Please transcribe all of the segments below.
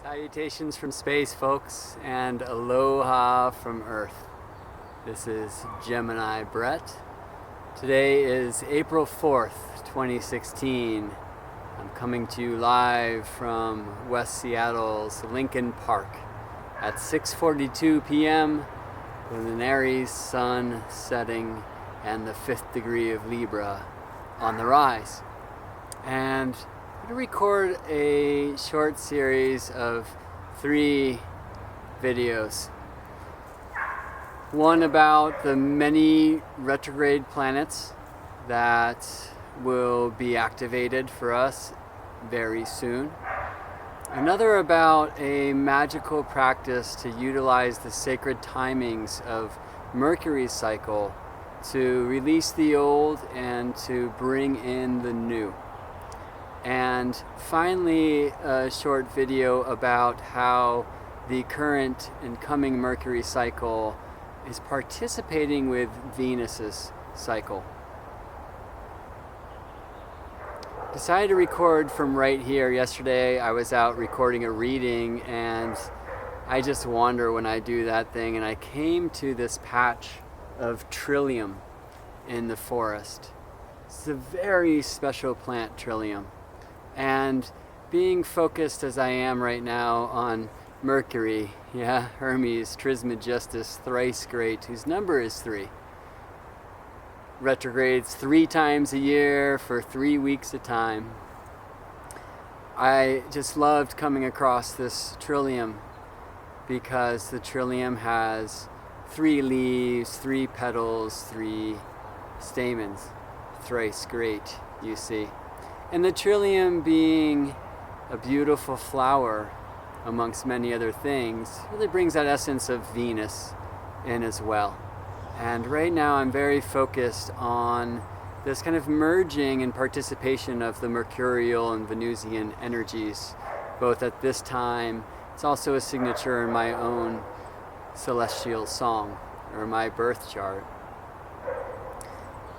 Salutations from space, folks, and aloha from Earth. This is Gemini Brett. Today is April 4th, 2016. I'm coming to you live from West Seattle's Lincoln Park at 6:42 p.m. with an Aries sun setting and the 5th degree of Libra on the rise. And I'm going to record a short series of 3 videos. One about the many retrograde planets that will be activated for us very soon. Another about a magical practice to utilize the sacred timings of Mercury's cycle to release the old and to bring in the new. And finally, a short video about how the current and coming Mercury cycle is participating with Venus's cycle. Decided to record from right here. Yesterday I was out recording a reading, and I just wander when I do that thing, and I came to this patch of trillium in the forest. It's a very special plant, trillium. And being focused as I am right now on Mercury, Hermes Trismegistus, thrice great, whose number is 3. Retrogrades 3 times a year for 3 weeks a time. I just loved coming across this trillium because the trillium has 3 leaves, 3 petals, 3 stamens. Thrice great, you see. And the trillium, being a beautiful flower amongst many other things, really brings that essence of Venus in as well. And right now I'm very focused on this kind of merging and participation of the Mercurial and Venusian energies, both at this time. It's also a signature in my own celestial song, or my birth chart.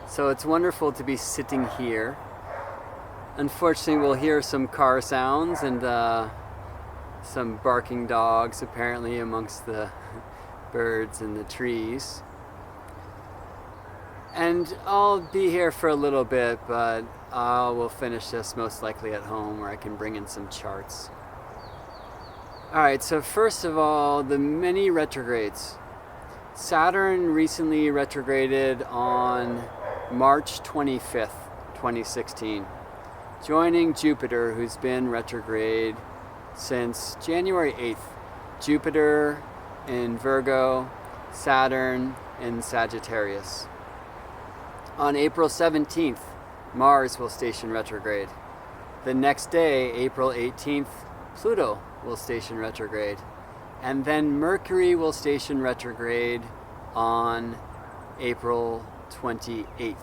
So it's wonderful to be sitting here. Unfortunately, we'll hear some car sounds and some barking dogs apparently amongst the birds and the trees. And I'll be here for a little bit, but I will finish this most likely at home where I can bring in some charts. Alright, so first of all, the many retrogrades. Saturn recently retrograded on March 25th, 2016. Joining Jupiter, who's been retrograde since January 8th. Jupiter in Virgo, Saturn in Sagittarius. On April 17th, Mars will station retrograde. The next day, April 18th, Pluto will station retrograde. And then Mercury will station retrograde on April 28th.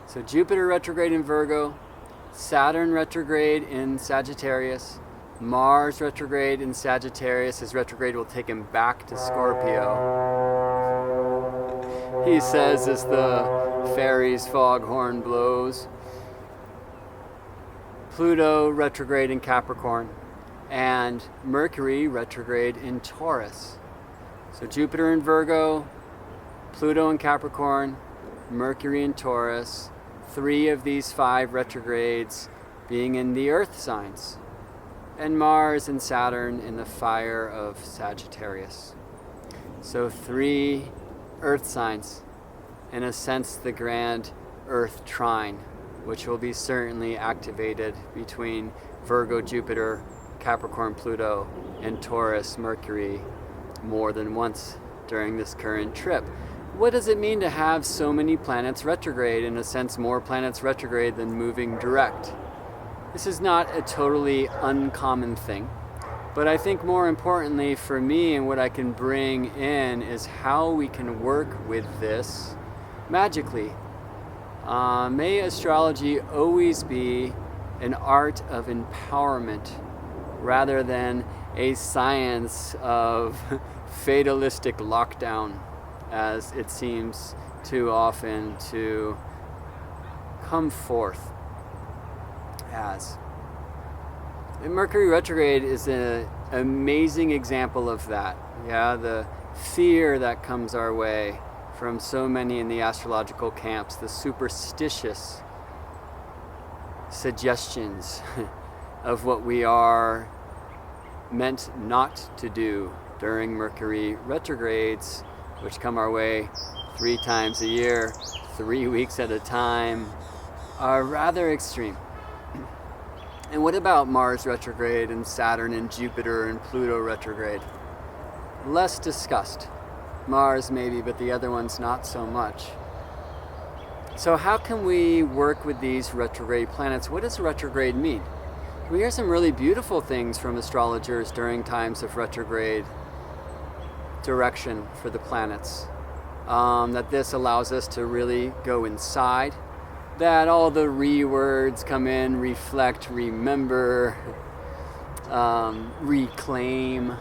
So Jupiter retrograde in Virgo, Saturn retrograde in Sagittarius, Mars retrograde in Sagittarius. His retrograde will take him back to Scorpio. He says as the fairies' foghorn blows. Pluto retrograde in Capricorn, and Mercury retrograde in Taurus. So Jupiter in Virgo, Pluto in Capricorn, Mercury in Taurus. 3 of these 5 retrogrades being in the earth signs, and Mars and Saturn in the fire of Sagittarius. So 3 earth signs, in a sense the grand earth trine, which will be certainly activated between Virgo Jupiter, Capricorn Pluto, and Taurus Mercury more than once during this current trip. What does it mean to have so many planets retrograde? In a sense, more planets retrograde than moving direct. This is not a totally uncommon thing, but I think more importantly for me and what I can bring in is how we can work with this magically. May astrology always be an art of empowerment rather than a science of fatalistic lockdown, as it seems too often to come forth as. And Mercury retrograde is an amazing example of that. Yeah, the fear that comes our way from so many in the astrological camps, the superstitious suggestions of what we are meant not to do during Mercury retrogrades, which come our way 3 times a year, 3 weeks at a time, are rather extreme. And what about Mars retrograde and Saturn and Jupiter and Pluto retrograde? Less discussed. Mars maybe, but the other ones not so much. So how can we work with these retrograde planets? What does retrograde mean? We hear some really beautiful things from astrologers during times of retrograde direction for the planets. That this allows us to really go inside, that all the words come in: reflect, remember, reclaim,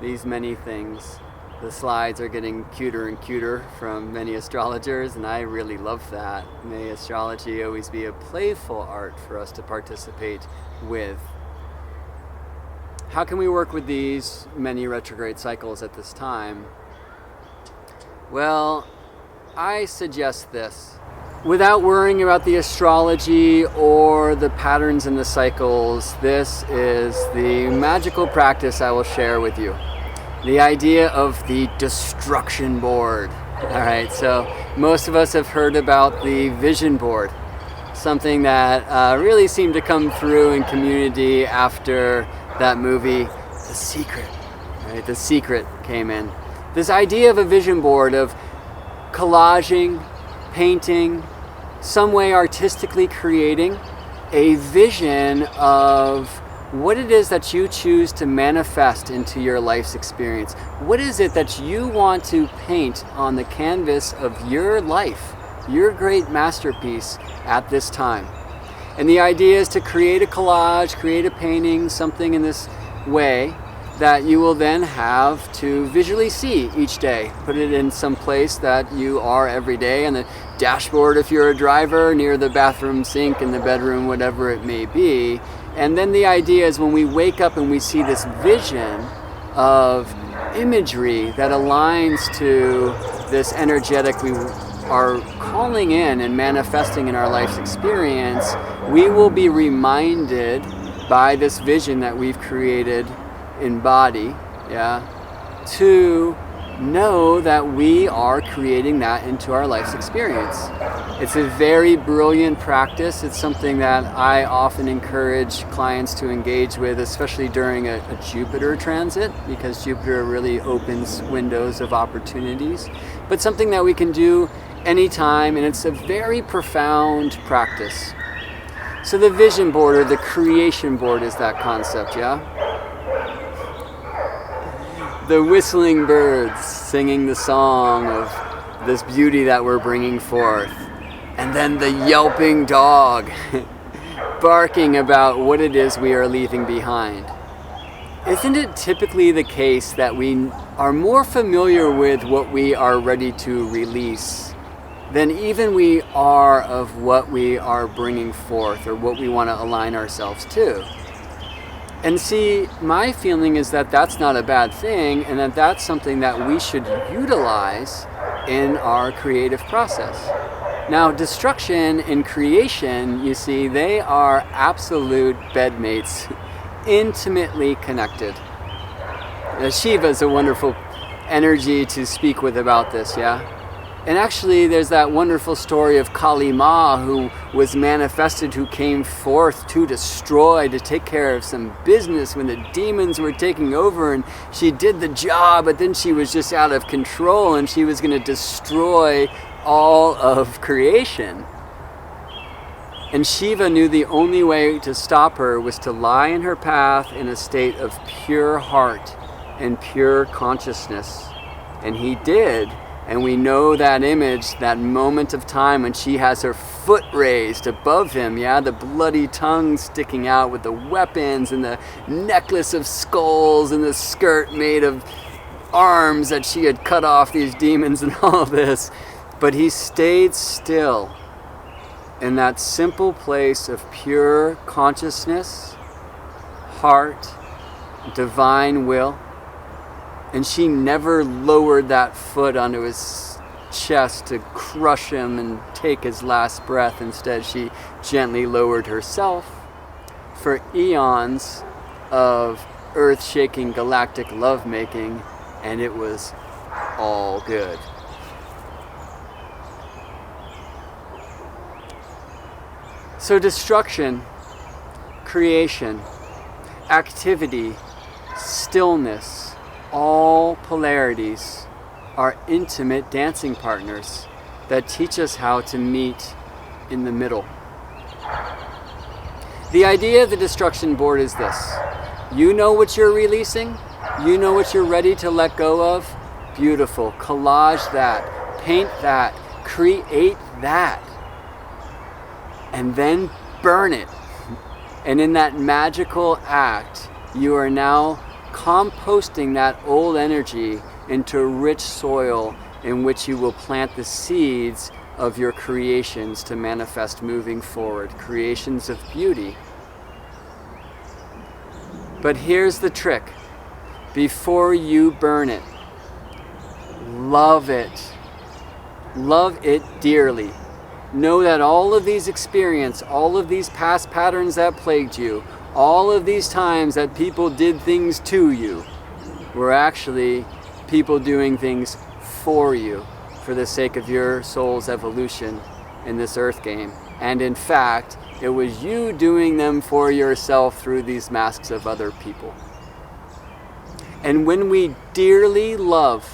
these many things. The slides are getting cuter and cuter from many astrologers, and I really love that. May astrology always be a playful art for us to participate with. How can we work with these many retrograde cycles at this time? Well, I suggest this. Without worrying about the astrology or the patterns in the cycles, this is the magical practice I will share with you. The idea of the destruction board. All right, so most of us have heard about the vision board, something that really seemed to come through in community after that movie, The Secret. Right, The Secret came in. This idea of a vision board, of collaging, painting, some way artistically creating a vision of what it is that you choose to manifest into your life's experience. What is it that you want to paint on the canvas of your life, your great masterpiece at this time? And the idea is to create a collage, create a painting, something in this way that you will then have to visually see each day. Put it in some place that you are every day, on the dashboard if you're a driver, near the bathroom sink, in the bedroom, whatever it may be. And then the idea is when we wake up and we see this vision of imagery that aligns to this energetic we are calling in and manifesting in our life's experience, we will be reminded by this vision that we've created in body, to know that we are creating that into our life's experience. It's a very brilliant practice. It's something that I often encourage clients to engage with, especially during a Jupiter transit, because Jupiter really opens windows of opportunities. But something that we can do anytime, and it's a very profound practice. So the vision board, or the creation board, is that concept, The whistling birds singing the song of this beauty that we're bringing forth. And then the yelping dog barking about what it is we are leaving behind. Isn't it typically the case that we are more familiar with what we are ready to release than even we are of what we are bringing forth, or what we want to align ourselves to? And see, my feeling is that that's not a bad thing, and that that's something that we should utilize in our creative process. Now, destruction and creation, you see, they are absolute bedmates, intimately connected. Shiva is a wonderful energy to speak with about this, And actually, there's that wonderful story of Kali Ma, who was manifested, who came forth to destroy, to take care of some business when the demons were taking over, and she did the job, but then she was just out of control, and she was going to destroy all of creation. And Shiva knew the only way to stop her was to lie in her path in a state of pure heart and pure consciousness. And he did. And we know that image, that moment of time when she has her foot raised above him, the bloody tongue sticking out with the weapons, and the necklace of skulls, and the skirt made of arms that she had cut off these demons, and all of this. But he stayed still in that simple place of pure consciousness, heart, divine will. And she never lowered that foot onto his chest to crush him and take his last breath. Instead, she gently lowered herself for eons of earth-shaking galactic lovemaking, and it was all good. So destruction, creation, activity, stillness, all polarities are intimate dancing partners that teach us how to meet in the middle. The idea of the destruction board is this. You know what you're releasing? You know what you're ready to let go of? Beautiful. Collage that. Paint that. Create that. And then burn it. And in that magical act, you are now composting that old energy into rich soil in which you will plant the seeds of your creations to manifest moving forward, creations of beauty. But here's the trick. Before you burn it, love it. Love it dearly. Know that all of these experiences, all of these past patterns that plagued you, all of these times that people did things to you, were actually people doing things for you, for the sake of your soul's evolution in this earth game. And in fact, it was you doing them for yourself through these masks of other people. And when we dearly love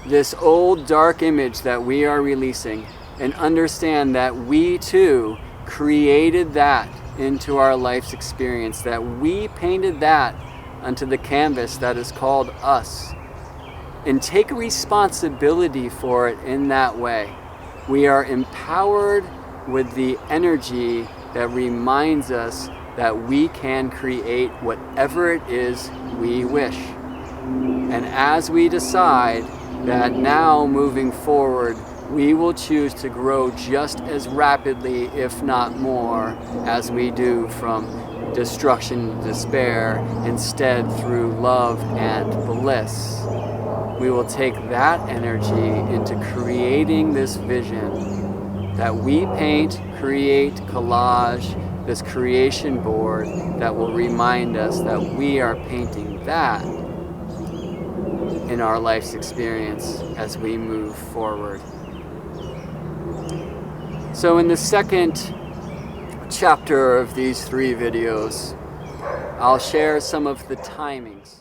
this old dark image that we are releasing, and understand that we too created that into our life's experience, that we painted that onto the canvas that is called us, and take responsibility for it in that way, we are empowered with the energy that reminds us that we can create whatever it is we wish. And as we decide that now moving forward, we will choose to grow just as rapidly, if not more, as we do from destruction and despair, instead through love and bliss. We will take that energy into creating this vision that we paint, create, collage, this creation board that will remind us that we are painting that in our life's experience as we move forward. So in the second chapter of these 3 videos, I'll share some of the timings